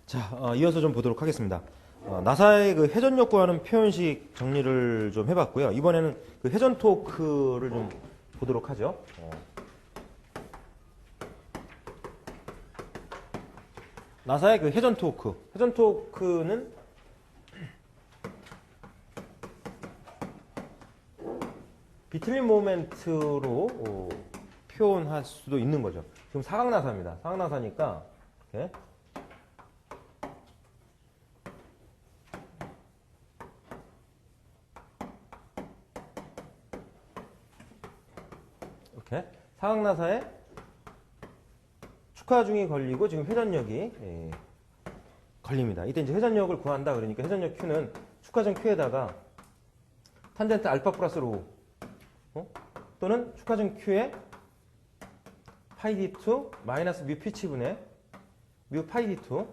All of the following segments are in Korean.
자, 이어서 좀 보도록 하겠습니다. 나사의 그 회전력 구하는 표현식 정리를 좀 해봤고요. 이번에는 그 회전 토크를 좀 보도록 하죠. 나사의 그 회전 토크. 회전 토크는 비틀린 모멘트로 표현할 수도 있는 거죠. 지금 사각나사입니다. 사각나사니까 이렇게 이렇게 사각나사에 축하중이 걸리고 지금 회전력이 걸립니다. 이때 이제 회전력을 구한다 그러니까 회전력 Q는 축하중 Q에다가 탄젠트 알파 플러스 로 또는 축하중 Q에 파이 D2 마이너스 뮤 피치분의 뮤 파이 D2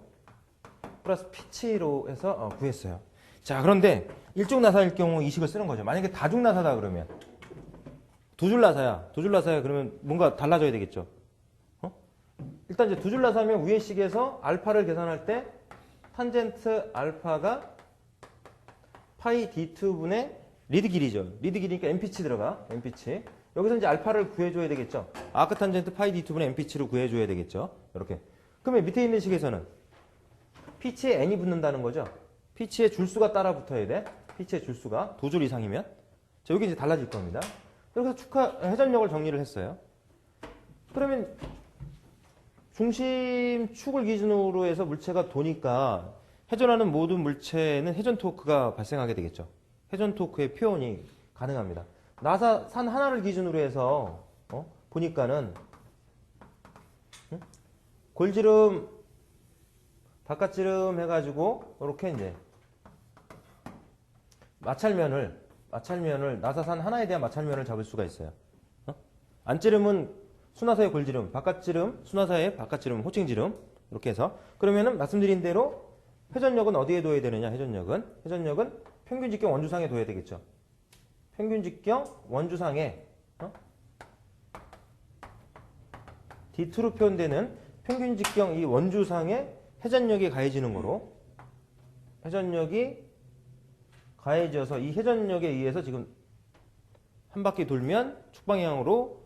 플러스 피치로 해서 구했어요. 자, 그런데 일중 나사일 경우 이 식을 쓰는 거죠. 만약에 다중 나사다 그러면 두 줄 나사야. 두 줄 나사야 그러면 뭔가 달라져야 되겠죠. 일단 이제 두 줄 나사면 위의 식에서 알파를 계산할 때 탄젠트 알파가 파이 D2분의 리드 길이죠. 리드 길이니까 N피치 들어가. N피치. 여기서 이제 알파를 구해줘야 되겠죠. 아크 탄젠트 파이 D2분의 N피치로 구해줘야 되겠죠. 이렇게. 그러면 밑에 있는 식에서는 피치에 N이 붙는다는 거죠. 피치의 줄수가 따라 붙어야 돼. 피치의 줄수가 두 줄 이상이면. 자, 여기 이제 달라질 겁니다. 여기서 회전력을 정리를 했어요. 그러면 중심축을 기준으로 해서 물체가 도니까 회전하는 모든 물체는 회전 토크가 발생하게 되겠죠. 회전 토크의 표현이 가능합니다. 나사 산 하나를 기준으로 해서 보니까는 골지름 바깥지름 해가지고 이렇게 이제 마찰면을 나사 산 하나에 대한 마찰면을 잡을 수가 있어요. 안지름은 수나사의 골지름, 바깥지름, 수나사의 바깥지름, 호칭지름 이렇게 해서 그러면은 말씀드린 대로 회전력은 어디에 둬야 되느냐? 회전력은 평균직경 원주상에 둬야 되겠죠. 평균직경 원주상에 D2로 표현되는 평균직경 이 원주상에 회전력이 가해지는 거로 회전력이 가해져서 이 회전력에 의해서 지금 한 바퀴 돌면 축방향으로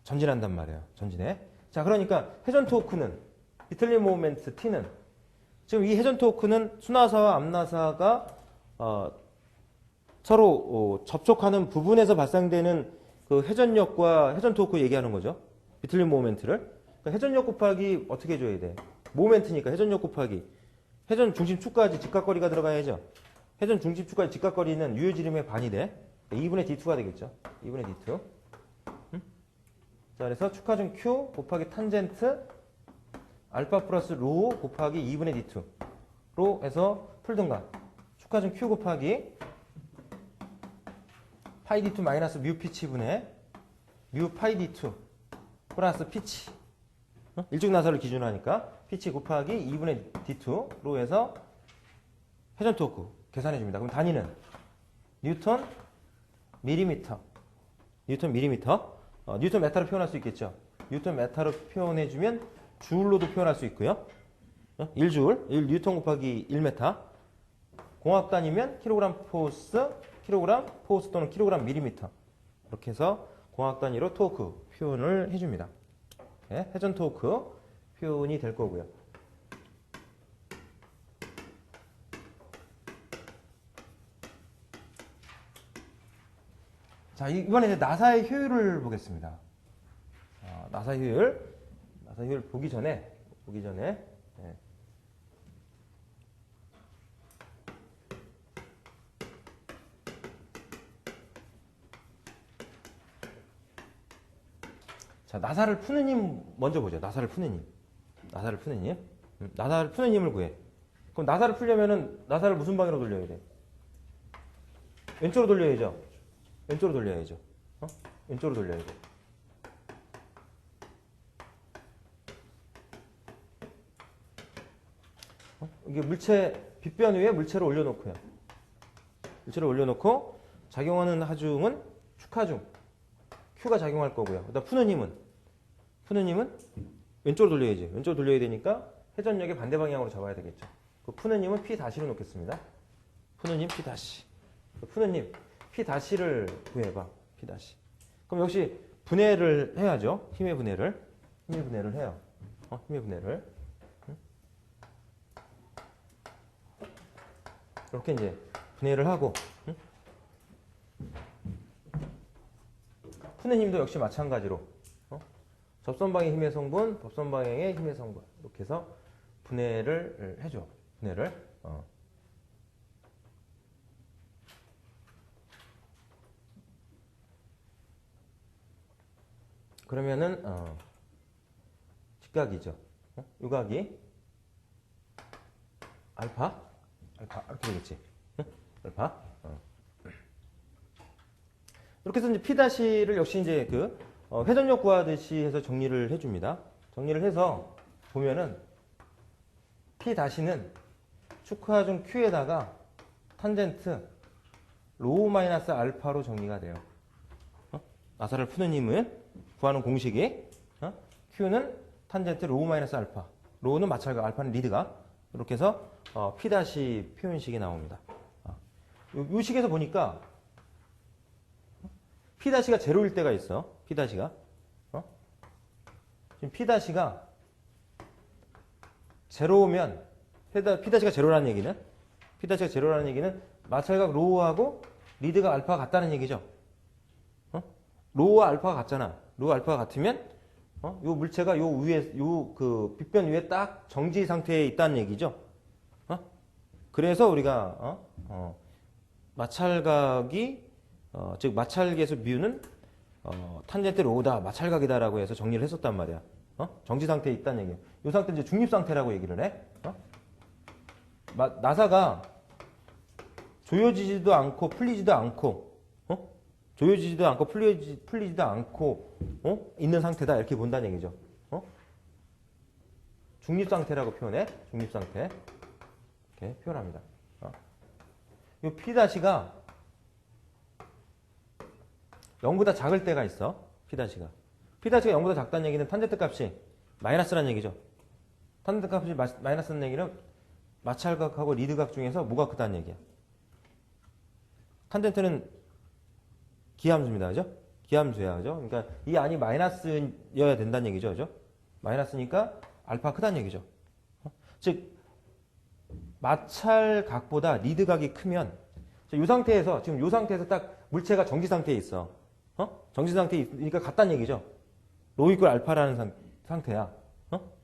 전진한단 말이에요. 전진해. 자, 그러니까 회전 토크는 비틀린 모멘트 T는 지금 이 회전 토크는 수나사와 앞나사가 서로 접촉하는 부분에서 발생되는 그 회전력과 회전 토크 얘기하는 거죠. 비틀린 모멘트를. 그러니까 회전력 곱하기 어떻게 해줘야 돼? 모멘트니까 회전력 곱하기 회전 중심축까지 직각거리가 들어가야죠. 회전 중심축까지 직각거리는 유효지름의 반이 돼. 2분의 D2가 되겠죠. 2분의 D2. 자, 그래서 축하중 Q 곱하기 탄젠트 알파 플러스 로 곱하기 2분의 D2로 해서 풀든가 축하중 Q 곱하기 파이 D2 마이너스 뮤 피치분의 뮤 파이 D2 플러스 피치 일중 나사를 기준으로 하니까 피치 곱하기 2분의 D2로 해서 회전 토크 계산해 줍니다. 그럼 단위는 뉴턴 밀리미터 뉴턴 메타로 표현할 수 있겠죠. 뉴턴 메타로 표현해 주면 줄로도 표현할 수 있고요. 1줄 1 뉴턴 곱하기 1메타 공학 단위면 킬로그램 포스 또는 킬로그램 밀리미터 이렇게 해서 공학 단위로 토크 표현을 해줍니다. 네, 회전 토크 표현이 될 거고요. 자, 이번에 이제 나사의 효율을 보겠습니다. 나사 효율 보기 전에 네. 자, 나사를 푸는 힘 먼저 보죠. 나사를 푸는 힘. 나사를 푸는 힘을 구해. 그럼 나사를 풀려면은 나사를 무슨 방향으로 돌려야 돼? 왼쪽으로 돌려야죠. 왼쪽으로 돌려야 돼. 이게 빗변 위에 물체를 올려놓고요. 물체를 올려놓고 작용하는 하중은 축하중. Q가 작용할 거고요. 그다음 푸는 힘은 왼쪽으로 돌려야지. 왼쪽으로 돌려야 되니까 회전력의 반대 방향으로 잡아야 되겠죠. 그 푸는 힘은 P 다시로 놓겠습니다. 푸는 힘 P 다시. 푸는 힘 P 다시를 구해봐. P 다시. 그럼 역시 분해를 해야죠. 힘의 분해를. 힘의 분해를 해요. 힘의 분해를. 이렇게 이제 분해를 하고. 푸는 힘도 역시 마찬가지로. 접선 방향의 힘의 성분, 접선 방향의 힘의 성분. 이렇게 해서 분해를 해줘. 분해를. 그러면은 직각이죠. 요각이 알파 이렇게 되겠지. 알파. 이렇게 해서 이제 P-를 역시 이제 그 회전력 구하듯이 해서 정리를 해줍니다. 정리를 해서 보면은 P-는 축하중 Q에다가 탄젠트 로우 마이너스 알파로 정리가 돼요. 나사를 푸는 힘을 구하는 공식이 Q는 탄젠트 로우 마이너스 알파, 로우는 마찰각, 알파는 리드각. 이렇게 해서 P- 표현식이 나옵니다. 이 식에서 보니까 P-가 제로일 때가 있어. P-가 지금 P-가 제로면 P-가 제로라는 얘기는 마찰각 로우하고 리드각 알파가 같다는 얘기죠. 로우와 알파가 같잖아. 로우 알파가 같으면 요 물체가 요 위에 그 빗변 위에 딱 정지 상태에 있다는 얘기죠. 그래서 우리가 마찰각이 즉 마찰계에서 뮤는 탄젠트 로우다, 마찰각이다라고 해서 정리를 했었단 말이야. 정지 상태에 있다는 얘기야. 이 상태는 이제 중립 상태라고 얘기를 해. 나사가 조여지지도 않고 풀리지도 않고, 조여지지도 않고 풀리지도 않고 있는 상태다 이렇게 본다는 얘기죠. 중립 상태라고 표현해. 중립 상태 이렇게 표현합니다. 이 P-가 0보다 작을 때가 있어. P-가 0보다 작다는 얘기는 탄젠트 값이 마이너스라는 얘기죠. 탄젠트 값이 마이너스라는 얘기는 마찰각하고 리드각 중에서 뭐가 크다는 얘기야. 탄젠트는 기함수입니다. 그죠? 기함수야. 그죠? 그러니까 이 안이 마이너스여야 된다는 얘기죠. 그죠? 마이너스니까 알파 크다는 얘기죠. 즉 마찰각보다 리드각이 크면 이 상태에서 지금 이 상태에서 딱 물체가 정지 상태에 있어. 정지 상태에 있으니까 같다는 얘기죠. 로우 이퀄 알파라는 상태야.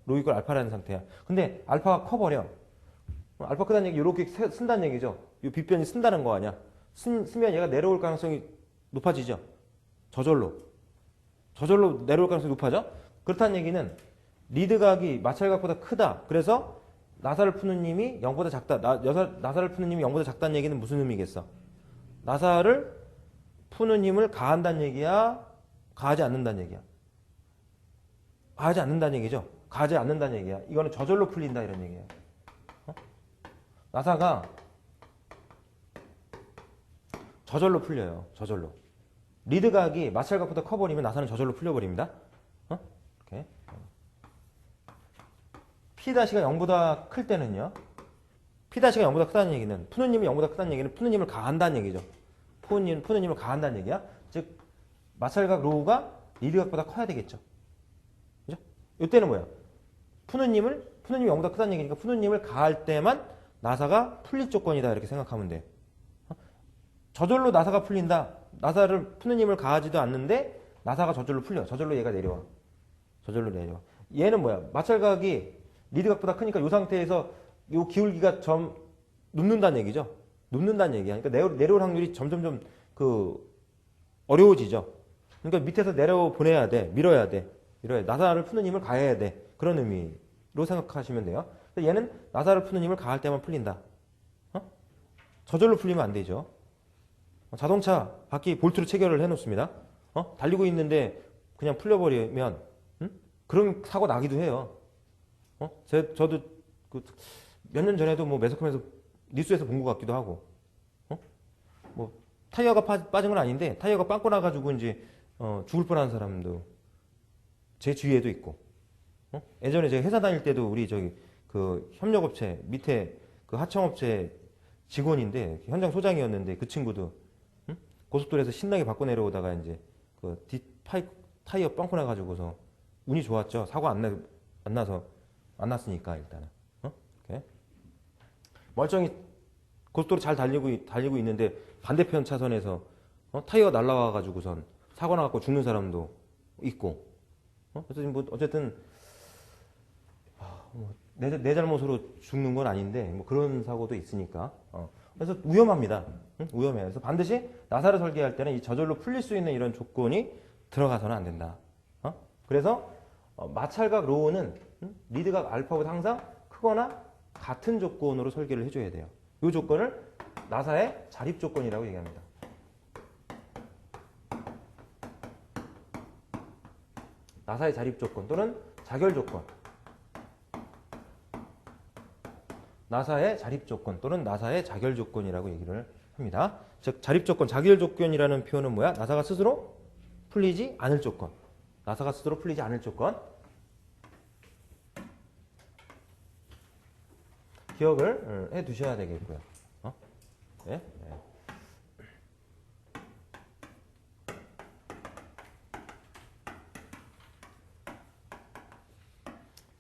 로우 이퀄 알파라는 상태야. 근데 알파가 커버려. 알파 크다는 얘기 이렇게 쓴다는 얘기죠. 이 빗변이 쓴다는 거 아니야. 쓰면 얘가 내려올 가능성이 높아지죠. 저절로 내려올 가능성이 높아져. 그렇다는 얘기는 리드각이 마찰각보다 크다. 그래서 나사를 푸는 힘이 0보다 작다. 나사를 푸는 힘이 0보다 작다는 얘기는 무슨 의미겠어? 나사를 푸는 힘을 가한다는 얘기야? 가하지 않는다는 얘기야? 가하지 않는다는 얘기죠. 가하지 않는다는 얘기야. 이거는 저절로 풀린다 이런 얘기야. 나사가 저절로 풀려요. 저절로. 리드각이 마찰각보다 커버리면 나사는 저절로 풀려버립니다. 이렇게. P-가 0보다 클 때는요. P-가 0보다 크다는 얘기는 푸는 힘이 0보다 크다는 얘기는 푸는 힘을 가한다는 얘기죠. 푸는 힘을 가한다는 얘기야. 즉 마찰각 로우가 리드각보다 커야 되겠죠. 그죠? 이때는 뭐야? 푸는 힘이 0보다 크다는 얘기니까 푸는 힘을 가할 때만 나사가 풀릴 조건이다 이렇게 생각하면 돼. 저절로 나사가 풀린다. 나사를 푸는 힘을 가하지도 않는데 나사가 저절로 풀려. 저절로 얘가 내려와. 얘는 뭐야? 마찰각이 리드각보다 크니까 이 상태에서 이 기울기가 점 눕는다는 얘기죠. 눕는다는 얘기야. 그러니까 내려올 확률이 점점점 어려워지죠. 그러니까 밑에서 내려 보내야 돼. 밀어야 돼. 나사를 푸는 힘을 가해야 돼. 그런 의미로 생각하시면 돼요. 얘는 나사를 푸는 힘을 가할 때만 풀린다. 저절로 풀리면 안 되죠. 자동차 바퀴 볼트로 체결을 해놓습니다. 달리고 있는데 그냥 풀려버리면 그런 사고 나기도 해요. 저도 몇 년 전에도 뭐 매석하면서 뉴스에서 본 것 같기도 하고. 뭐 타이어가 빠진 건 아닌데 타이어가 빵꾸 나가지고 이제 죽을 뻔한 사람도 제 주위에도 있고. 예전에 제가 회사 다닐 때도 우리 그 협력업체 밑에 그 하청업체 직원인데 현장 소장이었는데 그 친구도 응? 고속도로에서 신나게 바꿔 내려오다가 이제 그 타이어 뻥커 나가지고서 운이 좋았죠. 사고 안 나서 안 났으니까 일단은 이렇게. 멀쩡히 고속도로 잘 달리고 있는데 반대편 차선에서 타이어가 날라와 가지고선 사고 나갖고 죽는 사람도 있고. 그래서 뭐 어쨌든 내 잘못으로 죽는 건 아닌데 뭐 그런 사고도 있으니까. 그래서 위험합니다. 응? 위험해요. 그래서 반드시 나사를 설계할 때는 이 저절로 풀릴 수 있는 이런 조건이 들어가서는 안 된다. 그래서 마찰각 로우는 리드각 알파보다 항상 크거나 같은 조건으로 설계를 해줘야 돼요. 이 조건을 나사의 자립 조건이라고 얘기합니다. 나사의 자립 조건 또는 자결 조건. 나사의 자립 조건 또는 나사의 자결 조건이라고 얘기를 합니다. 즉 자립 조건, 자결 조건이라는 표현은 뭐야? 나사가 스스로 풀리지 않을 조건. 나사가 스스로 풀리지 않을 조건. 기억을 해 두셔야 되겠고요. 네? 네.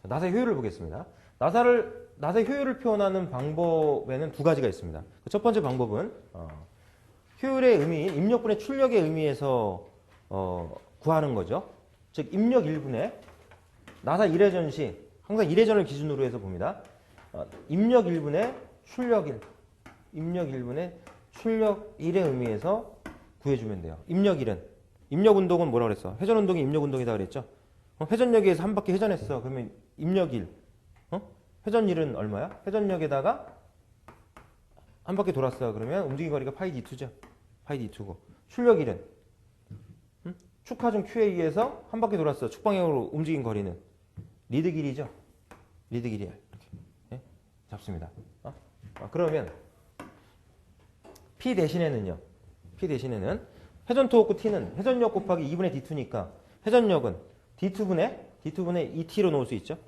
나사의 효율을 보겠습니다. 나사의 효율을 표현하는 방법에는 두 가지가 있습니다. 첫 번째 방법은 효율의 의미인 입력분의 출력의 의미에서 구하는 거죠. 즉 입력 1분의 나사 1회전 시 항상 1회전을 기준으로 해서 봅니다. 입력 1분의 출력 1 입력 1분의 출력 1의 의미에서 구해주면 돼요. 입력 1은 입력 운동은 뭐라 그랬어? 회전 운동이 입력 운동이다 그랬죠? 회전력에서 한 바퀴 회전했어. 그러면 입력 1 회전 1은 얼마야? 회전력에다가 한 바퀴 돌았어. 그러면 움직임 거리가 파이 d2죠. 파이 d2고 출력 1은 축하중 Q에 의해서 한 바퀴 돌았어. 축방향으로 움직인 거리는 리드 길이죠. 리드 길이야. 이렇게 네? 잡습니다. 그러면 P 대신에는 회전 토크 T는 회전력 곱하기 2분의 D2니까 회전력은 D2분의 ET로 놓을 수 있죠.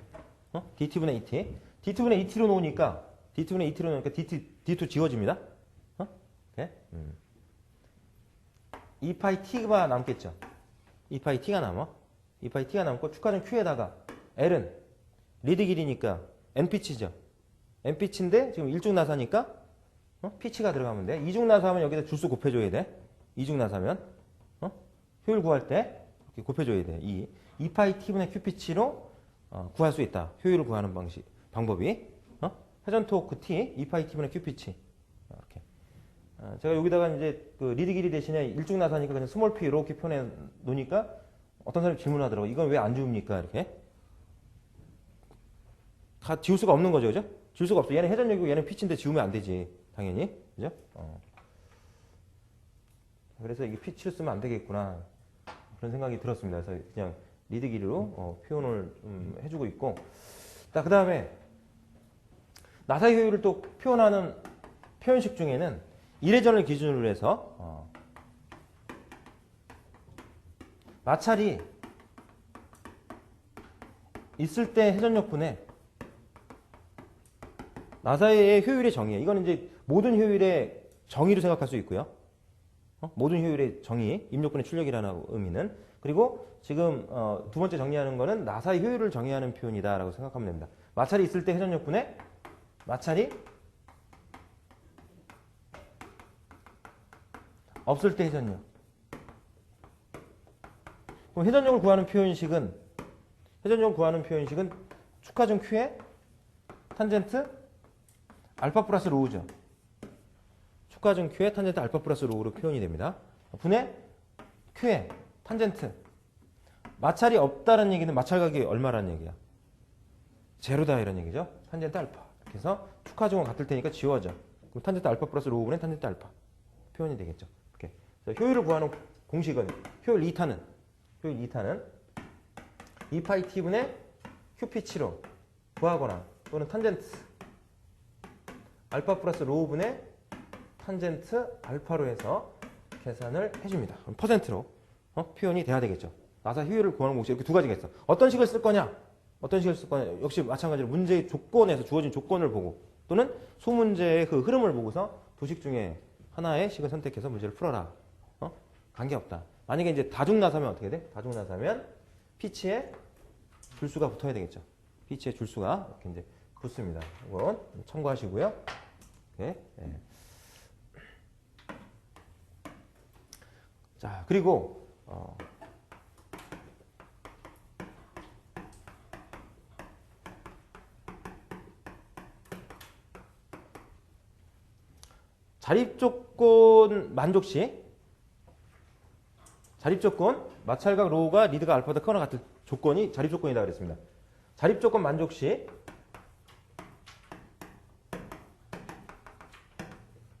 DT분의 ET. D2분의 ET로 놓으니까 D2 지워집니다. 오케이? 2파이 T가 남겠죠. 2파이 T가 남아. 2파이 T가 남고 축하중 Q에다가 L은 리드 길이니까 N피치죠. N피치인데 지금 일중 나사니까 피치가 들어가면 돼. 이중 나사하면 여기다 줄수 곱해줘야 돼. 이중 나사면 효율 구할 때 이렇게 곱해줘야 돼. 2파이 T분의 Q피치로 구할 수 있다. 효율을 구하는 방법이 회전 토크 T 2파이 T분의 Q피치 이렇게. 제가 여기다가 이제 그 리드 길이 대신에 일중 나사니까 그냥 스몰 P 이렇게 표현해 놓으니까 어떤 사람이 질문하더라고. 이건 왜 안 지웁니까? 이렇게. 다 지울 수가 없는 거죠. 그죠? 지울 수가 없어. 얘는 회전력이고 얘는 피치인데 지우면 안 되지. 당연히. 그죠? 그래서 이게 피치를 쓰면 안 되겠구나. 그런 생각이 들었습니다. 그래서 그냥 리드 길이로 표현을 좀 해주고 있고. 자, 그 다음에 나사의 효율을 또 표현하는 표현식 중에는 1회전을 기준으로 해서 마찰이 있을 때 회전력분의 나사의 효율의 정의예요. 이거는 이제 모든 효율의 정의로 생각할 수 있고요. 모든 효율의 정의, 입력분의 출력이라는 의미는. 그리고 지금 두 번째 정리하는 거는 나사의 효율을 정의하는 표현이다라고 생각하면 됩니다. 마찰이 있을 때 회전력분의 마찰이 없을 때 회전력. 그럼 회전력을 구하는 표현식은 축하중 Q에 탄젠트 알파 플러스 로우죠. 축하중 Q에 탄젠트 알파 플러스 로우로 표현이 됩니다. 분의 Q에 탄젠트. 마찰이 없다는 얘기는 마찰각이 얼마라는 얘기야? 제로다 이런 얘기죠. 탄젠트 알파. 이렇게 해서 축하중은 같을 테니까 지워져. 그럼 탄젠트 알파 플러스 로우분의 탄젠트 알파. 표현이 되겠죠. 이렇게. 그래서 효율을 구하는 공식은 효율 2타는 2파이 T분의 Q피치로 구하거나 또는 탄젠트 알파 플러스 로우분의 탄젠트 알파로 해서 계산을 해줍니다. 그럼 퍼센트로 표현이 돼야 되겠죠. 나사 효율을 구하는 공식 이렇게 두 가지가 있어. 어떤 식을 쓸 거냐? 어떤 식을 쓸 거냐? 역시 마찬가지로 문제의 조건에서 주어진 조건을 보고 또는 소문제의 그 흐름을 보고서 두 식 중에 하나의 식을 선택해서 문제를 풀어라. 관계없다. 만약에 이제 다중나사면 어떻게 돼? 다중나사면 P치에 줄수가 붙어야 되겠죠. P치에 줄수가 이렇게 이제 붙습니다. 이건 참고하시고요. 네. 네. 자, 그리고 자립조건 만족시 자립조건 마찰각 로우가 리드가 알파보다 크거나 같은 조건이 자립조건이다 그랬습니다. 자립조건 만족시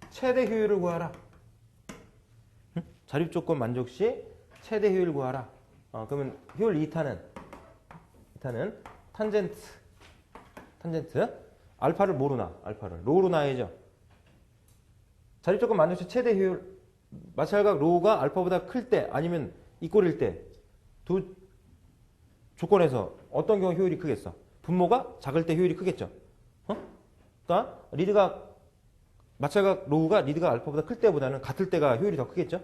최대 효율을 구하라. 자립조건 만족시 최대 효율 구하라. 그러면 효율 2타는 탄젠트 알파를 뭐로 나? 알파를 로우로 놔야죠. 자립조건 만족시 최대 효율 마찰각 로우가 알파보다 클 때 아니면 이꼴일 때 두 조건에서 어떤 경우 효율이 크겠어? 분모가 작을 때 효율이 크겠죠. 그러니까 리드가 마찰각 로우가 리드가 알파보다 클 때보다는 같을 때가 효율이 더 크겠죠.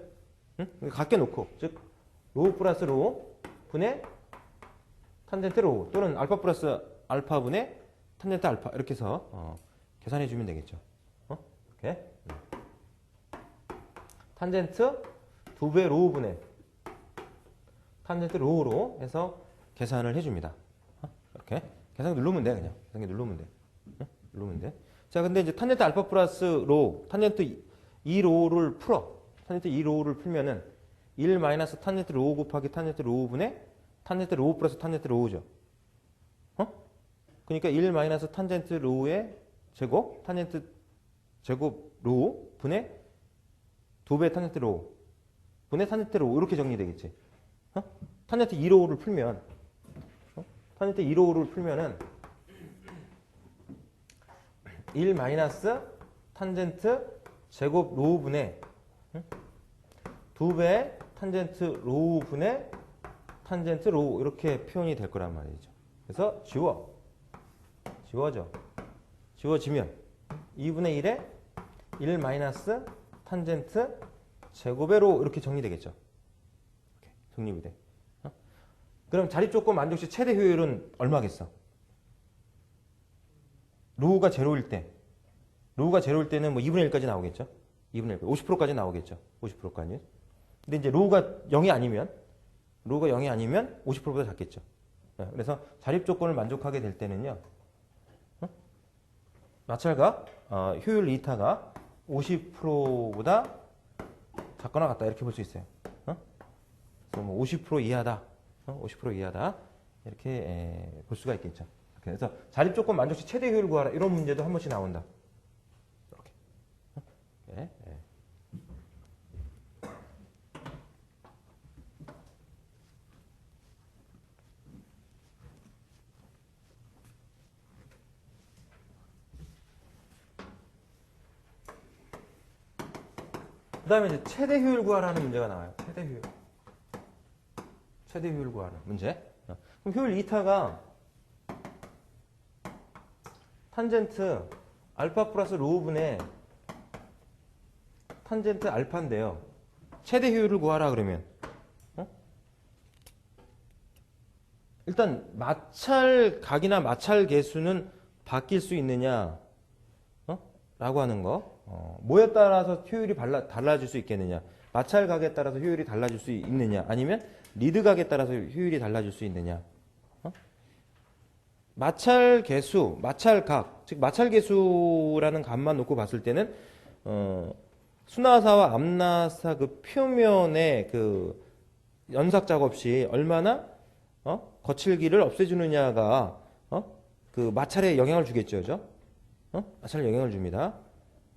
같게 놓고 즉 로우 플러스 로우 분의 탄젠트 로우 또는 알파 플러스 알파 분의 탄젠트 알파 이렇게 해서 계산해 주면 되겠죠. 이렇게 탄젠트 2배 로우 분의 탄젠트 로우로 해서 계산을 해줍니다. 이렇게 계산 누르면 돼 그냥 계산기 누르면 돼. 누르면 돼. 자 근데 이제 탄젠트 알파 플러스 로우 탄젠트 2 로우를 풀어. 탄젠트 2 로우를 풀면은 1 마이너스 탄젠트 로우 곱하기 탄젠트 로우 분의 탄젠트 로우 플러스 탄젠트 로우죠. 그러니까 1 마이너스 탄젠트 로우의 제곱 탄젠트 제곱 로우 분의 2배 탄젠트 로우 분의 탄젠트 로우 이렇게 정리되겠지. 탄젠트 2 로우를 풀면 탄젠트 2 로우를 풀면은 1 마이너스 탄젠트 제곱 로우 분의 2배 탄젠트 로우 분의 탄젠트 로우 이렇게 표현이 될 거란 말이죠. 그래서 지워져. 지워지면 2분의 1에 1 마이너스 탄젠트 제곱의 로우 이렇게 정리되겠죠. 이렇게 정립이 돼. 그럼 자립조건 만족시 최대 효율은 얼마겠어? 로우가 제로일 때. 로우가 제로일 때는 뭐 2분의 1까지 나오겠죠. 2분의 1, 50%까지 나오겠죠. 50%까지. 근데 이제 로우가 0이 아니면 50%보다 작겠죠. 그래서 자립조건을 만족하게 될 때는요. 마찰각 효율 이타가 50%보다 작거나 같다 이렇게 볼 수 있어요. 그래서 뭐 50% 이하다. 50% 이하다. 이렇게 볼 수가 있겠죠. 그래서 자립조건 만족시 최대 효율 구하라 이런 문제도 한 번씩 나온다. 이렇게. 네. 그 다음에 이제 최대 효율 구하라는 문제가 나와요. 최대 효율 구하라 문제. 그럼 효율 이타가 탄젠트 알파 플러스 로우 분의 탄젠트 알파인데요. 최대 효율을 구하라 그러면 일단 마찰각이나 마찰 계수는 바뀔 수 있느냐 라고 하는 거. 뭐에 따라서 효율이 달라질 수 있겠느냐. 마찰각에 따라서 효율이 달라질 수 있느냐. 아니면 리드각에 따라서 효율이 달라질 수 있느냐. 마찰 계수, 마찰각, 즉 마찰 계수라는 값만 놓고 봤을 때는 수나사와 암나사 그 표면의 그 연삭 작업시 얼마나 거칠기를 없애주느냐가 그 마찰에 영향을 주겠죠, 그죠? 마찰에 영향을 줍니다.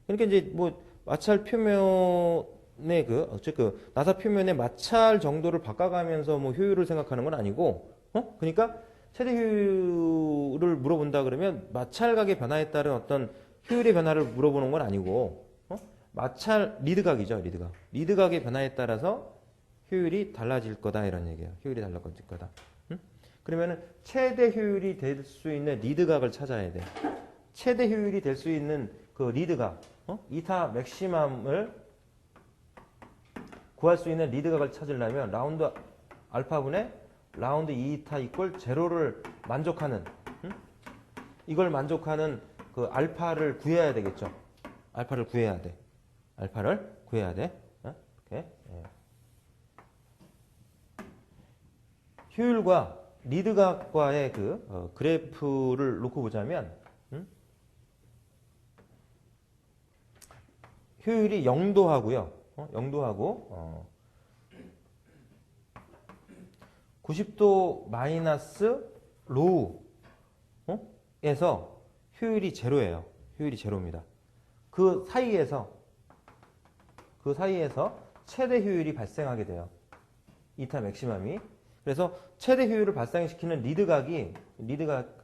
그러니까 이제 뭐 마찰 표면의 그 나사 표면의 마찰 정도를 바꿔가면서 뭐 효율을 생각하는 건 아니고, 그러니까 최대 효율을 물어본다 그러면 마찰각의 변화에 따른 어떤 효율의 변화를 물어보는 건 아니고, 마찰 리드각이죠, 리드각. 리드각의 변화에 따라서 효율이 달라질 거다 이런 얘기예요. 효율이 달라질 거다. 그러면은 최대 효율이 될 수 있는 리드각을 찾아야 돼. 최대 효율이 될 수 있는 그 리드각, 이타 맥시멈을 구할 수 있는 리드각을 찾으려면 라운드 알파분의 라운드 이타 이꼴 제로를 만족하는, 이걸 만족하는 그 알파를 구해야 되겠죠. 알파를 구해야 돼. 알파를 구해야 돼. 이렇게. 예. 효율과 리드각과의 그 그래프를 놓고 보자면 효율이 0도하고요. 0도하고 90도 마이너스 로우에서 효율이 제로예요. 효율이 제로입니다. 그 사이에서 최대 효율이 발생하게 돼요. 이타 맥시멈이. 그래서 최대 효율을 발생시키는 리드각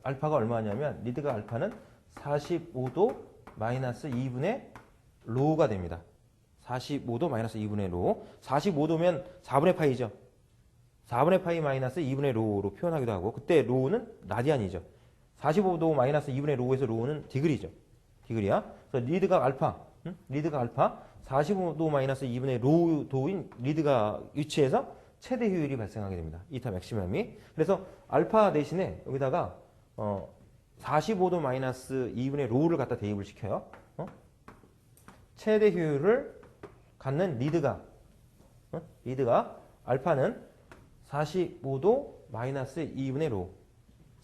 알파가 얼마냐면 리드각 알파는 45도 마이너스 2분의 로우가 됩니다. 45도 마이너스 2분의 로우. 45도면 4분의 파이죠. 4분의 파이 마이너스 2분의 로우로 표현하기도 하고, 그때 로우는 라디안이죠. 45도 마이너스 2분의 로우에서 로우는 디그리죠. 디그리야. 그래서 리드각 알파 45도 마이너스 2분의 로우도인 리드각 위치에서 최대 효율이 발생하게 됩니다. 이타 맥시멈이. 그래서 알파 대신에 여기다가 45도 마이너스 2분의 로우를 갖다 대입을 시켜요. 최대 효율을 갖는 리드각 알파는 45도 마이너스 2분의 로우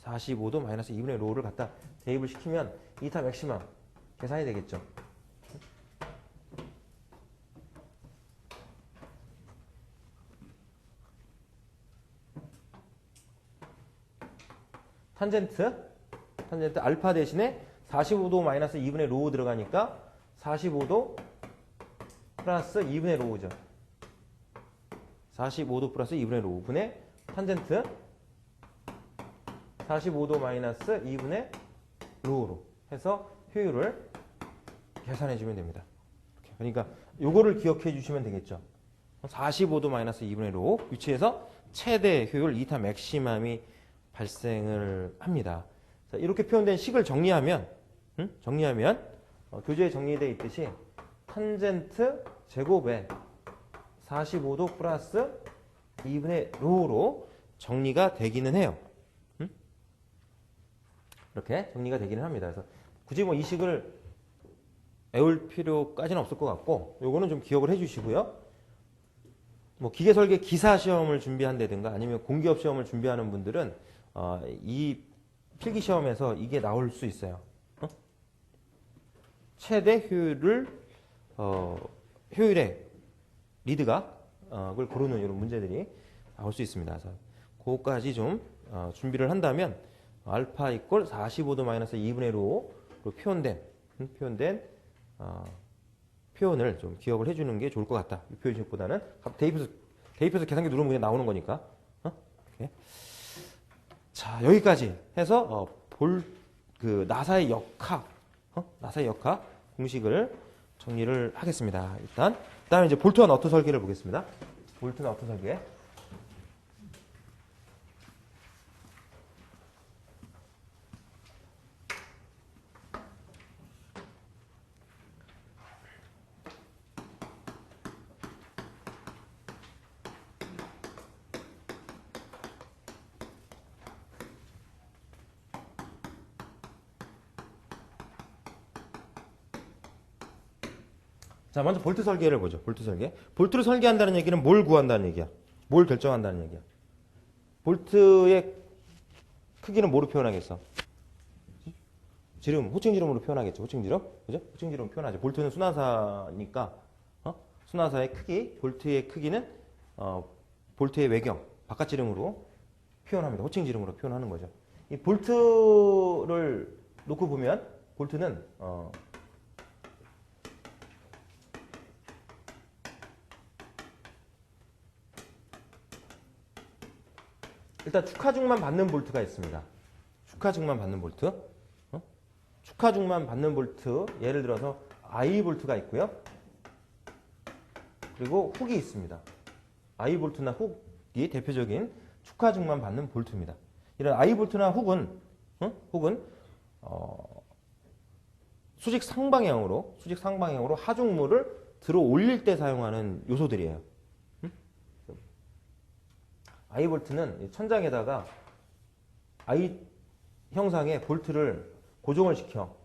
45도 마이너스 2분의 로우를 갖다 대입을 시키면 이타 맥시멈 계산이 되겠죠. 탄젠트 알파 대신에 45도 마이너스 2분의 로우 들어가니까 45도 플러스 2분의 로우죠. 45도 플러스 2분의 로우 분의 탄젠트 45도 마이너스 2분의 로우로 해서 효율을 계산해 주면 됩니다. 그러니까 요거를 기억해 주시면 되겠죠. 45도 마이너스 2분의 로우 위치에서 최대 효율 이타 맥시멈이 발생을 합니다. 자, 이렇게 표현된 식을 정리하면 교재에 정리되어 있듯이 탄젠트 제곱에 45도 플러스 2분의 로우로 정리가 되기는 해요. 이렇게 정리가 되기는 합니다. 그래서 굳이 뭐 이 식을 외울 필요까지는 없을 것 같고, 요거는 좀 기억을 해주시고요. 뭐 기계설계 기사 시험을 준비한다든가 아니면 공기업 시험을 준비하는 분들은 이 필기 시험에서 이게 나올 수 있어요. 최대 효율의 리드각을 고르는 이런 문제들이 나올 수 있습니다. 그래서 그거까지 좀 준비를 한다면 알파 이꼴 45도 마이너스 2분의 로로 표현된 표현을 좀 기억을 해주는 게 좋을 것 같다. 이 표현식보다는 대입해서 계산기 누르면 그냥 나오는 거니까. 이렇게. 자, 여기까지 해서 나사의 역학 공식을 정리를 하겠습니다. 그다음에 이제 볼트와 너트 설계를 보겠습니다. 볼트 너트 설계. 자, 먼저 볼트 설계를 보죠. 볼트 설계. 볼트를 설계한다는 얘기는 뭘 구한다는 얘기야? 뭘 결정한다는 얘기야? 볼트의 크기는 뭐로 표현하겠어? 호칭 지름으로 표현하겠죠. 호칭 지름? 그죠? 호칭 지름 표현하죠. 볼트는 순화사니까, 순화사의 크기, 볼트의 크기는, 볼트의 외경, 바깥 지름으로 표현합니다. 호칭 지름으로 표현하는 거죠. 이 볼트를 놓고 보면, 볼트는, 일단 축하중만 받는 볼트가 있습니다. 축하중만 받는 볼트. 축하중만 받는 볼트. 예를 들어서 I 볼트가 있고요. 그리고 훅이 있습니다. I 볼트나 훅이 대표적인 축하중만 받는 볼트입니다. 이런 I볼트나 훅은 수직 상방향으로 하중물을 들어 올릴 때 사용하는 요소들이에요. I볼트는 천장에다가 I 형상의 볼트를 고정을 시켜.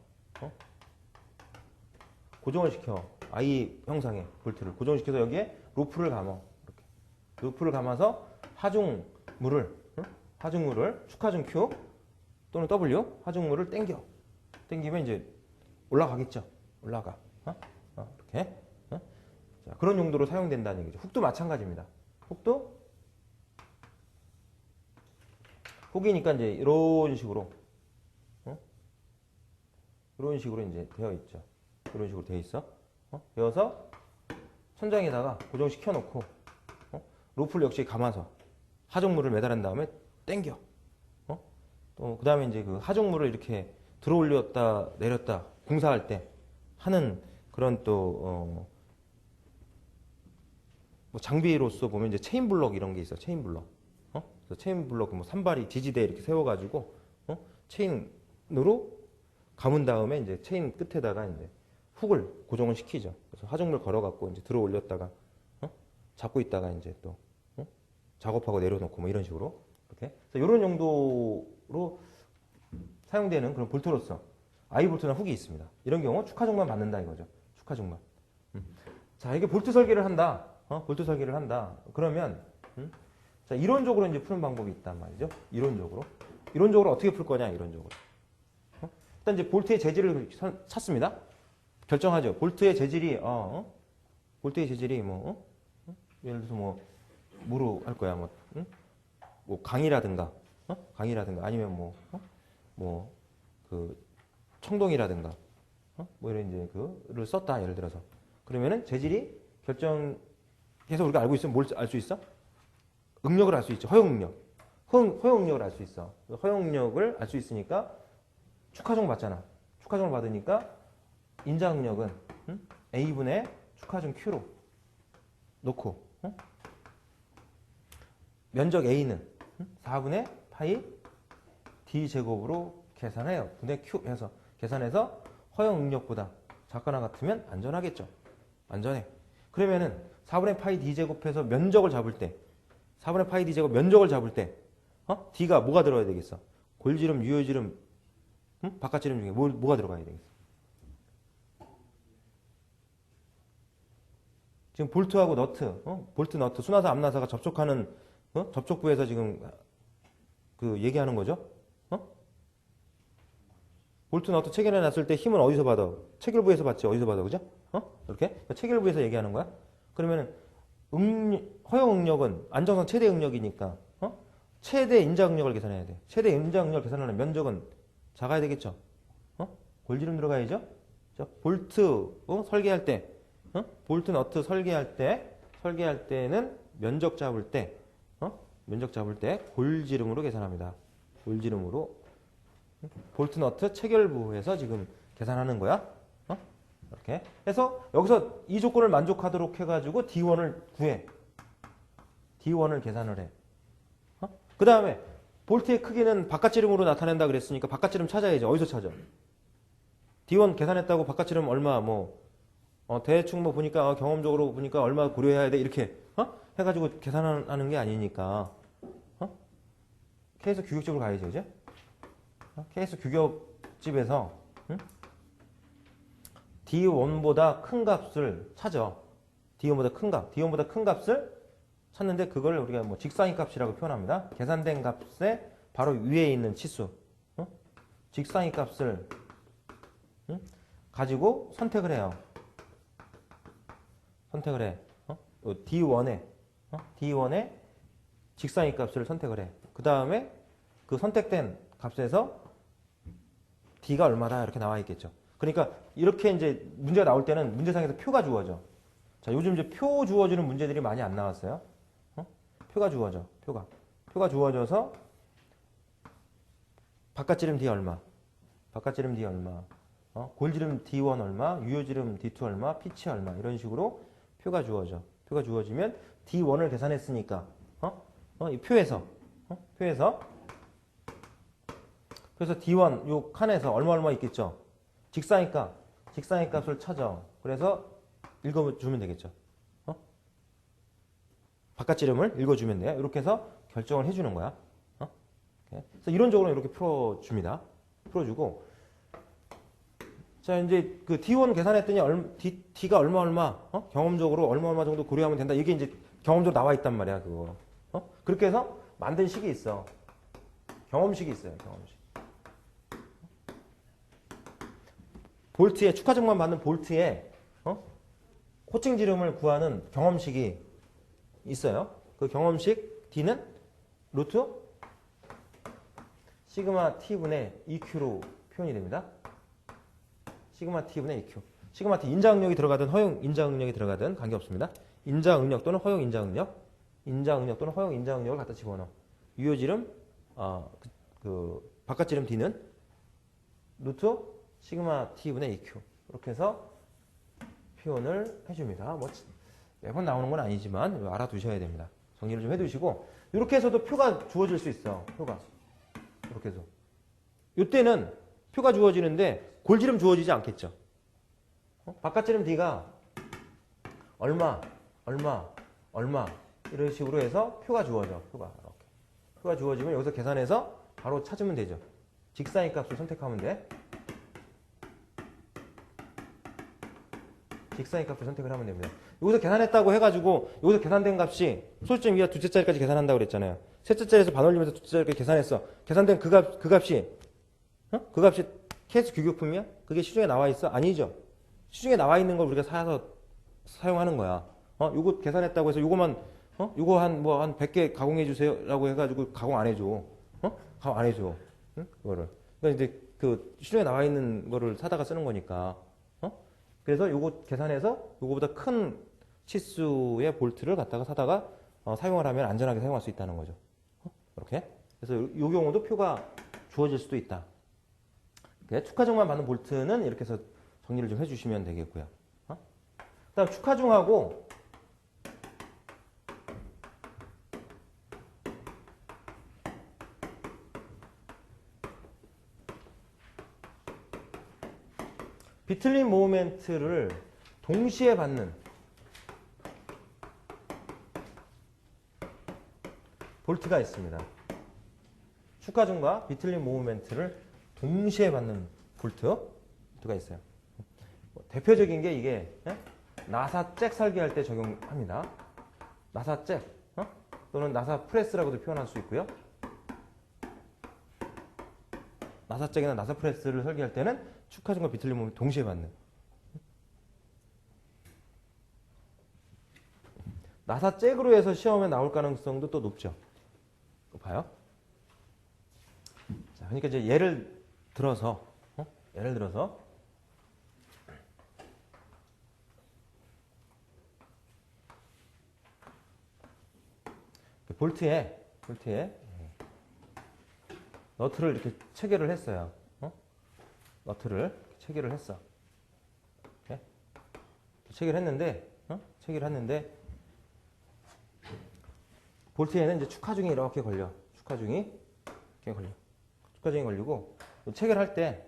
I 형상의 볼트를 고정시켜서 여기에 루프를 감아. 이렇게. 루프를 감아서 하중물을 축하중 Q 또는 W 하중물을 당기면 이제 올라가겠죠. 올라가. 이렇게. 자, 그런 용도로 사용된다는 얘기죠. 훅도 마찬가지입니다. 훅이니까 이제 이런 식으로 이제 되어 있죠. 이런 식으로 되어 있어. 되어서 천장에다가 고정시켜 놓고 로프를 역시 감아서 하중물을 매달은 다음에 당겨. 또 그 다음에 이제 그 하중물을 이렇게 들어 올렸다 내렸다 공사할 때 하는 그런 또 뭐 장비로서 보면 이제 체인 블럭 이런 게 있어. 체인 블럭. 그래서 체인 블럭 뭐 산발이 지지대 이렇게 세워가지고 체인으로 감은 다음에 이제 체인 끝에다가 이제 훅을 고정을 시키죠. 그래서 하중물 걸어갖고 이제 들어 올렸다가 잡고 있다가 이제 또 작업하고 내려놓고 뭐 이런 식으로 이렇게. 그래서 이런 용도로 사용되는 그런 볼트로서 I볼트나 훅이 있습니다. 이런 경우 축하중만 받는다 이거죠. 축하중만. 자, 이게 볼트 설계를 한다. 볼트 설계를 한다. 그러면 자, 이론적으로 이제 푸는 방법이 있단 말이죠. 이론적으로 어떻게 풀 거냐, 이론적으로. 일단 이제 볼트의 재질을 찾습니다. 결정하죠. 볼트의 재질이 뭐, 예를 들어서 뭐, 뭐로 할 거야, 뭐, 강이라든가 아니면 그, 청동이라든가, 뭐 이런 이제 그를 썼다, 예를 들어서. 그러면은 재질이 결정해서 우리가 알고 있으면 뭘 알 수 있어? 응력을 알 수 있죠. 허용응력. 허용응력을 알 수 있어. 허용응력을 알 수 있으니까 축하종 받잖아. 축하종을 받으니까 인자응력은 A분의 축하종 Q로 놓고 면적 A는 4분의 파이 D제곱으로 계산해요. 분의 Q 해서 계산해서 허용응력보다 작거나 같으면 안전하겠죠. 안전해. 그러면은 4분의 파이 D제곱해서 면적을 잡을 때 4분의 파이 D제곱 면적을 잡을 때 D가 뭐가 들어야 되겠어? 골지름, 유효지름, 바깥지름 중에 뭐가 들어가야 되겠어? 지금 볼트하고 너트, 볼트, 너트, 수나사, 암나사가 접촉하는 접촉부에서 지금 그 얘기하는 거죠? 볼트, 너트 체결해 놨을 때 힘은 어디서 받아? 체결부에서 받지? 어디서 받아? 그죠? 이렇게? 그러니까 체결부에서 얘기하는 거야? 그러면은 허용응력은 안정선 최대 응력이니까 최대 인자응력을 계산해야 돼. 최대 인자응력을 계산하는 면적은 작아야 되겠죠. 골지름 들어가야죠. 볼트 설계할 때, 볼트 너트 설계할 때는 면적 잡을 때 골지름으로 계산합니다. 골지름으로 볼트 너트 체결부에서 지금 계산하는 거야. 이렇게 해서 여기서 이 조건을 만족하도록 해가지고 D1을 구해. D1을 계산을 해. 그 다음에 볼트의 크기는 바깥지름으로 나타낸다 그랬으니까 바깥지름 찾아야지. 어디서 찾아? D1 계산했다고 바깥지름 얼마 대충 뭐 보니까 경험적으로 보니까 얼마 고려해야 돼 이렇게 해가지고 계산하는 게 아니니까 K에서 규격집으로 가야지, 그죠? K에서 규격집에서 D1보다 큰 값을 찾아. D1보다 큰 값을 찾는데 그걸 우리가 뭐 직사인 값이라고 표현합니다. 계산된 값에 바로 위에 있는 치수. 직사인 값을 가지고 선택을 해요. D1에 직사인 값을 선택을 해. 그 다음에 그 선택된 값에서 D가 얼마다 이렇게 나와 있겠죠. 그러니까 이렇게 이제 문제가 나올 때는 문제상에서 표가 주어져. 자, 요즘 이제 표 주어주는 문제들이 많이 안 나왔어요. 표가 주어져. 표가 주어져서 바깥지름 D 얼마, 골지름 D1 얼마, 유효지름 D2 얼마, 피치 얼마 이런 식으로 표가 주어져. 표가 주어지면 D1을 계산했으니까 이 표에서 그래서 D1 요 칸에서 얼마 있겠죠. 직사인 값을 찾아. 그래서 읽어주면 되겠죠. 바깥 지름을 읽어주면 돼요. 이렇게 해서 결정을 해주는 거야. 그래서 이론적으로 이렇게 풀어줍니다. 풀어주고, 자, 이제 그 D1 계산했더니 D가 얼마, 경험적으로 얼마 정도 고려하면 된다. 이게 이제 경험적으로 나와 있단 말이야, 그거. 그렇게 해서 만든 식이 있어. 경험식이 있어요, 경험식. 볼트에, 축하증만 받는 볼트에, 호칭 지름을 구하는 경험식이 있어요. 그 경험식 D는 루트 시그마 T분의 EQ로 표현이 됩니다. 시그마 T분의 EQ. 시그마 T 인자응력이 들어가든 허용 인자응력이 들어가든 관계없습니다. 인자응력 또는 허용 인자응력 또는 허용 인자응력을 갖다 집어넣어. 유효지름 바깥지름 D는 루트 시그마 T분의 EQ. 이렇게 해서 표현을 해줍니다. 뭐 매번 나오는 건 아니지만 알아두셔야 됩니다. 정리를 좀 해두시고, 이렇게 해서도 표가 주어질 수 있어. 표가 이렇게 해서 이때는 표가 주어지는데 골지름 주어지지 않겠죠. 바깥지름 D가 얼마 이런 식으로 해서 표가 주어져. 표가 주어지면 여기서 계산해서 바로 찾으면 되죠. 직사인 값을 선택하면 돼. 직사인 값을 선택을 하면 됩니다. 여기서 계산했다고 해가지고 여기서 계산된 값이 소수점 이하 두째 자리까지 계산한다고 그랬잖아요. 셋째 자리에서 반올리면서 두째 자리까지 계산했어. 계산된 그 값이 케이스 규격품이야? 그게 시중에 나와 있어? 아니죠. 시중에 나와 있는 걸 우리가 사서 사용하는 거야. 요거 계산했다고 해서 요거만 요거 한 100개 가공해 주세요라고 해가지고 가공 안 해줘. 가공 안 해줘. 응? 그거를. 그러니까 이제 그 시중에 나와 있는 거를 사다가 쓰는 거니까. 그래서 요거 계산해서 요거보다 큰 치수의 볼트를 갖다가 사다가 사용을 하면 안전하게 사용할 수 있다는 거죠. 이렇게. 그래서 요 경우도 표가 주어질 수도 있다. 축하증만 받는 볼트는 이렇게 해서 정리를 좀 해주시면 되겠고요. 그다음 축하증하고 비틀린 모멘트를 동시에 받는 볼트가 있습니다. 축하증과 비틀린 모멘트를 동시에 받는 볼트가 있어요. 대표적인 게 이게 나사 잭 설계할 때 적용합니다. 나사 잭 또는 나사 프레스라고도 표현할 수 있고요. 나사 잭이나 나사 프레스를 설계할 때는 축하증과 비틀린 모멘트 동시에 받는. 나사 잭으로 해서 시험에 나올 가능성도 또 높죠. 높아요. 자, 그러니까 이제 예를 들어서 볼트에 너트를 이렇게 체결을 했어요. 너트를 체결을 했어. 체결했는데 볼트에는 이제 축하증이 이렇게 걸려. 축하증이 걸리고 체결할 때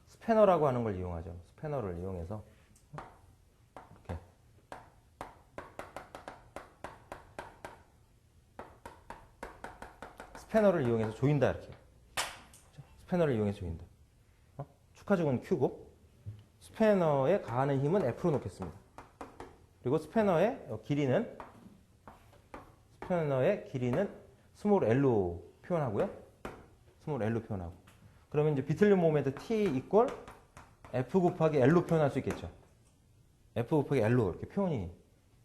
스패너라고 하는 걸 이용하죠. 스패너를 이용해서 이렇게 스패너를 이용해서 조인다 이렇게. 스패너를 이용해서 조인다. 축하증은 Q고 스패너에 가하는 힘은 F로 놓겠습니다. 그리고 스패너의 길이는 스몰 L로 표현하고요. 그러면 이제 비틀린 모멘트 T 이퀄 F 곱하기 L로 표현할 수 있겠죠. F 곱하기 L로 이렇게 표현이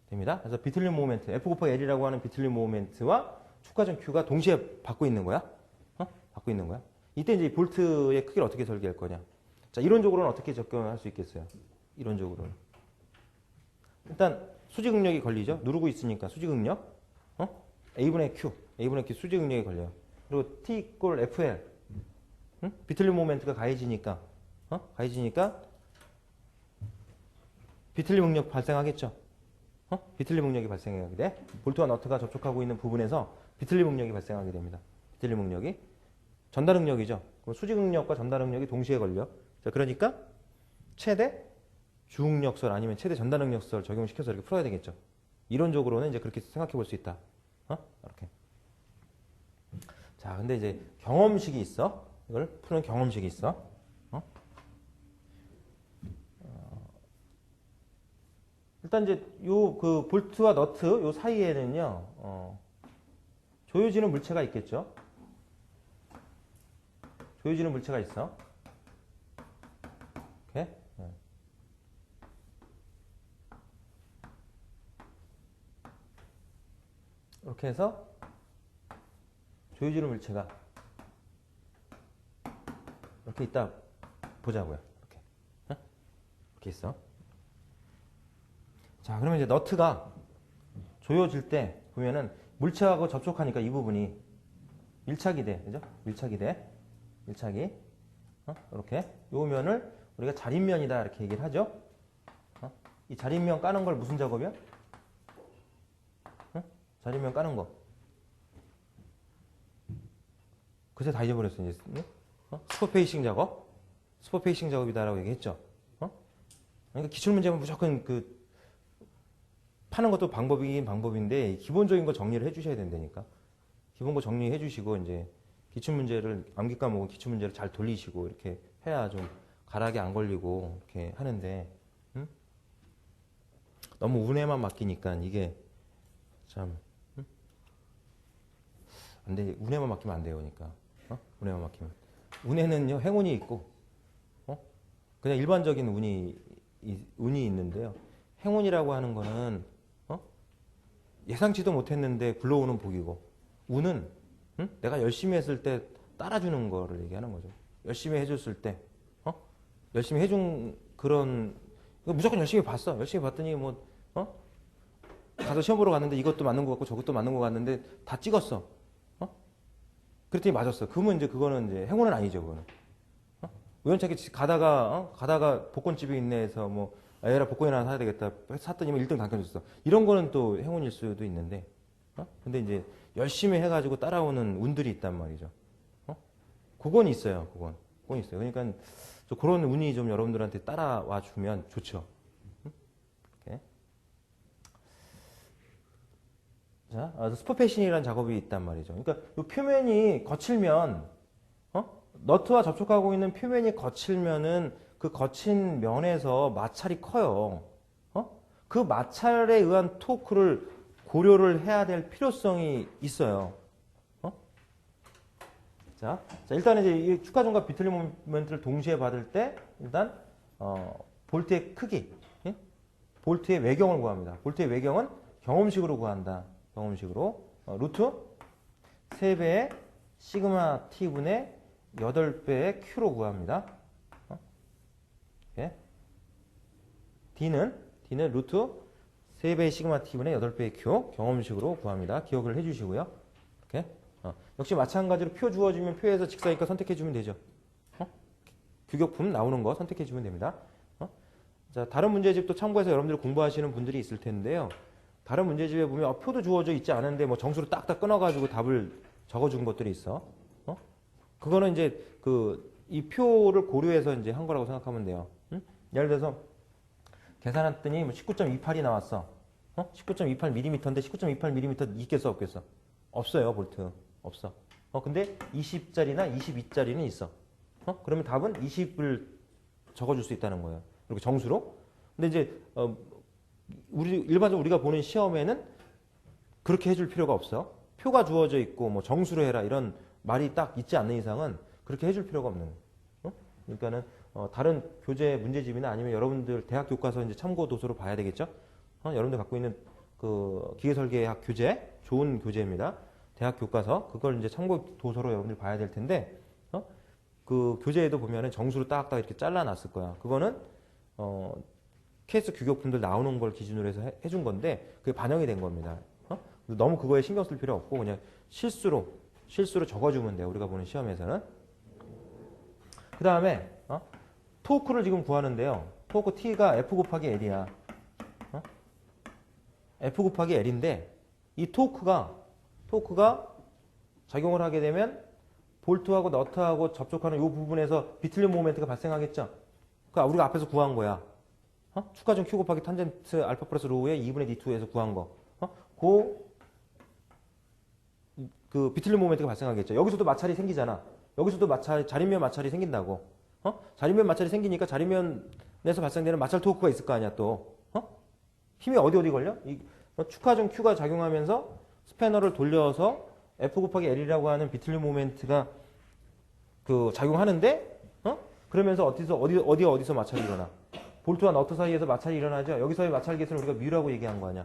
됩니다. 그래서 비틀린 모멘트, F 곱하기 L이라고 하는 비틀린 모멘트와 축하증 Q가 동시에 받고 있는 거야. 이때 이제 볼트의 크기를 어떻게 설계할 거냐. 자, 이론적으로는 어떻게 접근할 수 있겠어요? 이론적으로는. 일단 수직응력이 걸리죠. 누르고 있으니까 수직응력. A분의 Q 수직응력이 걸려요. 그리고 T 이퀄 FL. 비틀린 모멘트가 가해지니까 비틀림 응력 발생하겠죠. 비틀림 응력이 발생하게 돼. 볼트와 너트가 접촉하고 있는 부분에서 비틀림 응력이 발생하게 됩니다. 비틀림 응력이. 전달 응력이죠. 그럼 수직 응력과 전달 응력이 동시에 걸려. 자, 그러니까 최대 주응력설 아니면 최대 전달 응력설 적용시켜서 이렇게 풀어야 되겠죠. 이론적으로는 이제 그렇게 생각해 볼 수 있다. 이렇게. 자, 근데 이제 경험식이 있어. 이걸 푸는 경험식이 있어. 일단 이제 요 그 볼트와 너트 요 사이에는요, 조여지는 물체가 있겠죠. 조여지는 물체가 있어. 이렇게. 이렇게 해서 조여지는 물체가 이렇게 있다 보자고요. 이렇게. 이렇게 있어. 자, 그러면 이제 너트가 조여질 때 보면은 물체하고 접촉하니까 이 부분이 밀착이 돼. 그죠? 밀착이 돼. 밀착이. 이렇게. 요 면을 우리가 자립면이다 이렇게 얘기를 하죠. 이 자립면 까는 걸 무슨 작업이야? 자립면 까는 거. 그새 다 잊어버렸어, 이제. 스포페이싱 작업? 스포페이싱 작업이다라고 얘기했죠. 그러니까 기출문제면 무조건 파는 것도 방법이긴 방법인데, 기본적인 거 정리를 해주셔야 된다니까. 기본 거 정리해 주시고, 이제, 기출문제를, 암기 과목은 기출문제를 잘 돌리시고, 이렇게 해야 좀 가락이 안 걸리고, 이렇게 하는데, 너무 운에만 맡기니까 이게 참, 안 돼. 운에만 맡기면 안 돼요, 그러니까. 운에만 맡기면. 운에는요, 행운이 있고, 그냥 일반적인 운이 있는데요. 행운이라고 하는 거는, 예상치도 못했는데 굴러오는 복이고, 운은, 내가 열심히 했을 때 따라주는 거를 얘기하는 거죠. 열심히 해줬을 때, 열심히 해준 그런, 무조건 열심히 봤어. 열심히 봤더니 가서 시험 보러 갔는데 이것도 맞는 거 같고 저것도 맞는 거 같는데 다 찍었어. 그랬더니 맞았어. 그러면 이제 그거는 이제 행운은 아니죠, 그거는. 우연찮게 가다가 복권집이 있네 해서 에라 복권이 하나 사야 되겠다. 샀더니 1등 당첨됐어. 이런 거는 또 행운일 수도 있는데, 근데 이제 열심히 해가지고 따라오는 운들이 있단 말이죠. 그건 있어요, 그건 있어요. 그러니까 그런 운이 좀 여러분들한테 따라와 주면 좋죠. 이렇게. 자, 스포페이싱이라는 작업이 있단 말이죠. 그러니까 이 표면이 거칠면, 너트와 접촉하고 있는 표면이 거칠면은 그 거친 면에서 마찰이 커요. 그 마찰에 의한 토크를 고려를 해야 될 필요성이 있어요. 자, 일단 이제 이 축하점과 비틀리 모멘트를 동시에 받을 때 일단 볼트의 크기, 볼트의 외경을 구합니다. 볼트의 외경은 경험식으로 구한다. 경험식으로 루트 3배의 시그마 t분의 8배의 q로 구합니다. 이렇게. D는 루트 3배의 시그마 t분의 8배의 q 경험식으로 구합니다. 기억을 해주시고요. 이렇게. 역시 마찬가지로 표 주어지면 표에서 직사니까 선택해주면 되죠. 규격품 나오는 거 선택해주면 됩니다. 자, 다른 문제집도 참고해서 여러분들이 공부하시는 분들이 있을 텐데요. 다른 문제집에 보면 표도 주어져 있지 않은데 정수로 딱딱 끊어가지고 답을 적어준 것들이 있어. 그거는 이제 이 표를 고려해서 이제 한 거라고 생각하면 돼요. 예를 들어서 계산했더니 19.28이 나왔어. 19.28mm인데 19.28mm 있겠어 없겠어? 없어요, 볼트. 없어. 근데 20짜리나 22짜리는 있어. 그러면 답은 20을 적어줄 수 있다는 거예요. 이렇게 정수로. 근데 이제 일반적으로 우리가 보는 시험에는 그렇게 해줄 필요가 없어. 표가 주어져 있고 정수로 해라 이런 말이 딱 있지 않는 이상은 그렇게 해줄 필요가 없는. 그러니까는 다른 교재 문제집이나 아니면 여러분들 대학 교과서 이제 참고 도서로 봐야 되겠죠. 여러분들 갖고 있는 그 기계설계학 교재 좋은 교재입니다. 대학 교과서 그걸 이제 참고 도서로 여러분들 봐야 될 텐데 그 교재에도 보면은 정수로 딱딱 이렇게 잘라놨을 거야. 그거는 케이스 규격품들 나오는 걸 기준으로 해서 해준 건데 그게 반영이 된 겁니다. 너무 그거에 신경 쓸 필요 없고 그냥 실수로 적어주면 돼요. 우리가 보는 시험에서는. 그 다음에 토크를 지금 구하는데요. 토크 T가 F 곱하기 L이야. F 곱하기 L인데 이 토크가 작용을 하게 되면 볼트하고 너트하고 접촉하는 이 부분에서 비틀림 모멘트가 발생하겠죠. 그러니까 우리가 앞에서 구한 거야. 축하점 Q 곱하기 탄젠트 알파 플러스 로우의 2분의 D2에서 구한 거. 그 비틀림 모멘트가 발생하겠죠. 여기서도 마찰이 생기잖아. 여기서도 자립면 마찰이 생긴다고. 자립면 마찰이 생기니까 자립면에서 발생되는 마찰 토크가 있을 거 아니야 또. 힘이 어디 걸려? 축하점 Q가 작용하면서 스패너를 돌려서 F 곱하기 L이라고 하는 비틀림 모멘트가 그 작용하는데, 그러면서 어디서 마찰이 일어나? 볼트와 너트 사이에서 마찰이 일어나죠. 여기서의 마찰 계수는 우리가 뮤라고 얘기한 거 아니야.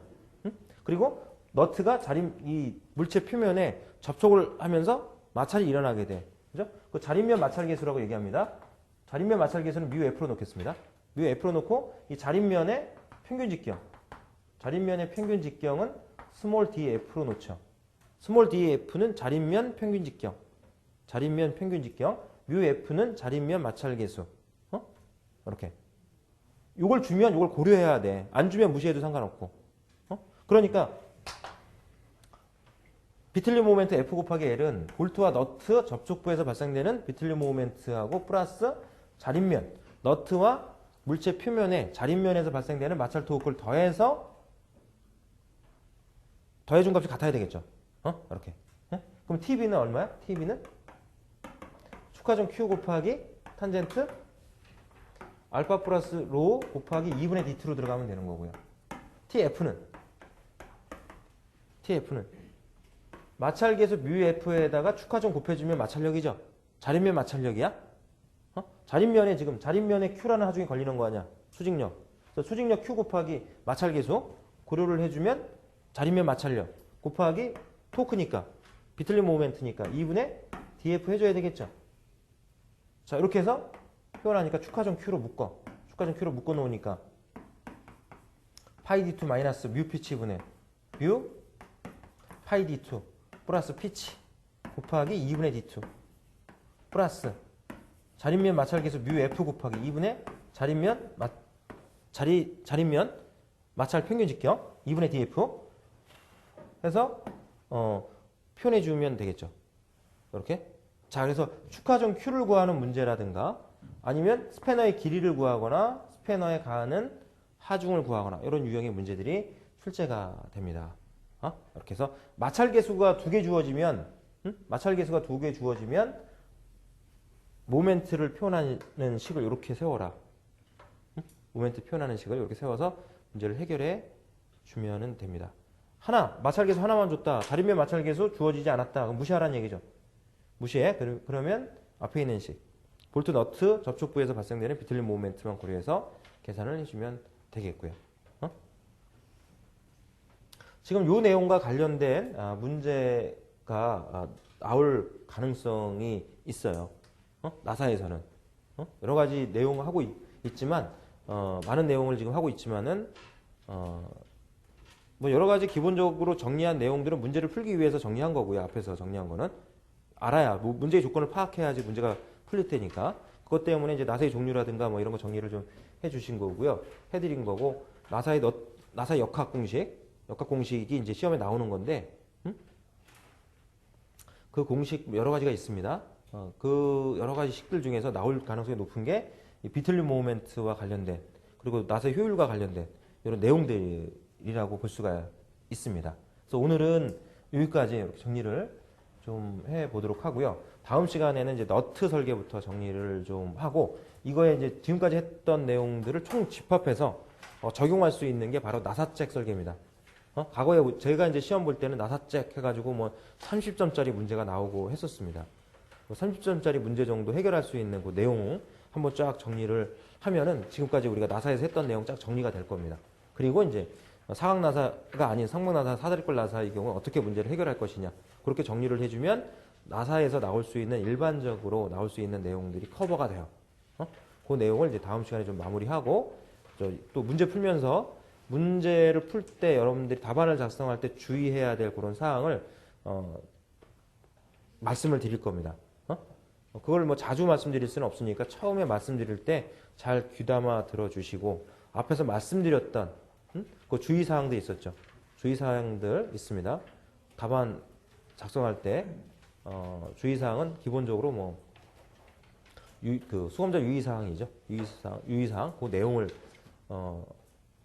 그리고 너트가 이 물체 표면에 접촉을 하면서 마찰이 일어나게 돼. 그죠? 그 자립면 마찰 계수라고 얘기합니다. 자립면 마찰 계수는 뮤 F로 놓겠습니다. 뮤 F로 놓고 이 자립면의 평균 직경. 자립면의 평균 직경은 스몰 df로 놓죠. 스몰 df는 자립면 평균 직경. 자립면 평균 직경. 뮤 F는 자립면 마찰 계수. 이렇게. 이걸 주면 이걸 고려해야 돼. 안 주면 무시해도 상관없고. 그러니까 비틀림 모멘트 F 곱하기 L은 볼트와 너트 접촉부에서 발생되는 비틀림 모멘트하고 플러스 자립면, 너트와 물체 표면에 자립면에서 발생되는 마찰 토크를 더해준 값이 같아야 되겠죠. 이렇게. 그럼 TB는 얼마야? TB는 축하점 Q 곱하기 탄젠트 알파 플러스 로 곱하기 2분의 D2로 들어가면 되는 거고요. TF는 마찰계수 뮤F에다가 축하점 곱해주면 마찰력이죠. 자립면 마찰력이야. 자립면에 지금 자립면에 Q라는 하중이 걸리는 거 아니야. 수직력. 그래서 수직력 Q 곱하기 마찰계수 고려를 해주면 자립면 마찰력 곱하기 토크니까 비틀림 모멘트니까 2분의 DF 해줘야 되겠죠. 자, 이렇게 해서 표현하니까 축하점 Q로 묶어 놓으니까 파이 D2 마이너스 뮤 피치 분의 뮤 파이 D2 플러스 피치 곱하기 2분의 D2 플러스 자립면 마찰계수 뮤 F 곱하기 2분의 자립면 마찰 평균 직경 2분의 DF 해서 표현해주면 되겠죠. 이렇게. 자, 그래서 축하점 Q를 구하는 문제라든가 아니면 스패너의 길이를 구하거나 스패너에 가하는 하중을 구하거나 이런 유형의 문제들이 출제가 됩니다. 이렇게 해서 마찰계수가 두 개 주어지면 모멘트를 표현하는 식을 이렇게 세워라. 모멘트 표현하는 식을 이렇게 세워서 문제를 해결해 주면 됩니다. 마찰계수 하나만 줬다. 자립면 마찰계수 주어지지 않았다. 그럼 무시하라는 얘기죠. 무시해. 그러면 앞에 있는 식. 볼트 너트 접촉부에서 발생되는 비틀림 모멘트만 고려해서 계산을 해주면 되겠고요. 지금 이 내용과 관련된 문제가 나올 가능성이 있어요. 나사에서는. 여러 가지 내용을 하고 있지만, 많은 내용을 지금 하고 있지만은, 뭐 여러 가지 기본적으로 정리한 내용들은 문제를 풀기 위해서 정리한 거고요. 앞에서 정리한 거는. 알아야, 문제의 조건을 파악해야지 문제가 풀릴 테니까. 그것 때문에 이제 나사의 종류라든가 뭐 이런 거 정리를 좀 해주신 거고요. 해드린 거고, 나사의 역학 공식이 이제 시험에 나오는 건데, 그 공식 여러 가지가 있습니다. 그 여러 가지 식들 중에서 나올 가능성이 높은 게 비틀림 모멘트와 관련된, 그리고 나사의 효율과 관련된 이런 내용들이라고 볼 수가 있습니다. 그래서 오늘은 여기까지 이렇게 정리를 좀 해보도록 하고요. 다음 시간에는 이제 너트 설계부터 정리를 좀 하고, 이거에 이제 지금까지 했던 내용들을 총 집합해서 적용할 수 있는 게 바로 나사잭 설계입니다. 과거에 제가 이제 시험 볼 때는 나사잭 해가지고 뭐 30점짜리 문제가 나오고 했었습니다. 30점짜리 문제 정도 해결할 수 있는 그 내용 한번 쫙 정리를 하면은 지금까지 우리가 나사에서 했던 내용 쫙 정리가 될 겁니다. 그리고 이제 사각 나사가 아닌 상목 나사, 사다리꼴 나사의 경우 어떻게 문제를 해결할 것이냐, 그렇게 정리를 해주면 나사에서 나올 수 있는, 일반적으로 나올 수 있는 내용들이 커버가 돼요. 그 내용을 이제 다음 시간에 좀 마무리하고, 또 문제 풀면서 문제를 풀 때 여러분들이 답안을 작성할 때 주의해야 될 그런 사항을 말씀을 드릴 겁니다. 그걸 뭐 자주 말씀드릴 수는 없으니까 처음에 말씀드릴 때 잘 귀담아 들어주시고, 앞에서 말씀드렸던 그 주의사항도 있었죠. 주의사항들 있습니다. 답안 작성할 때 주의사항은 기본적으로 뭐 그 수험자 유의사항이죠. 유의사항 그 내용을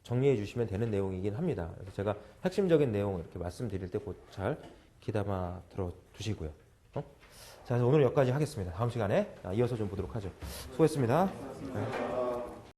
정리해 주시면 되는 내용이긴 합니다. 그래서 제가 핵심적인 내용을 이렇게 말씀드릴 때 곧 잘 귀담아 들어 두시고요. 자, 오늘은 여기까지 하겠습니다. 다음 시간에 이어서 좀 보도록 하죠. 수고했습니다. 네.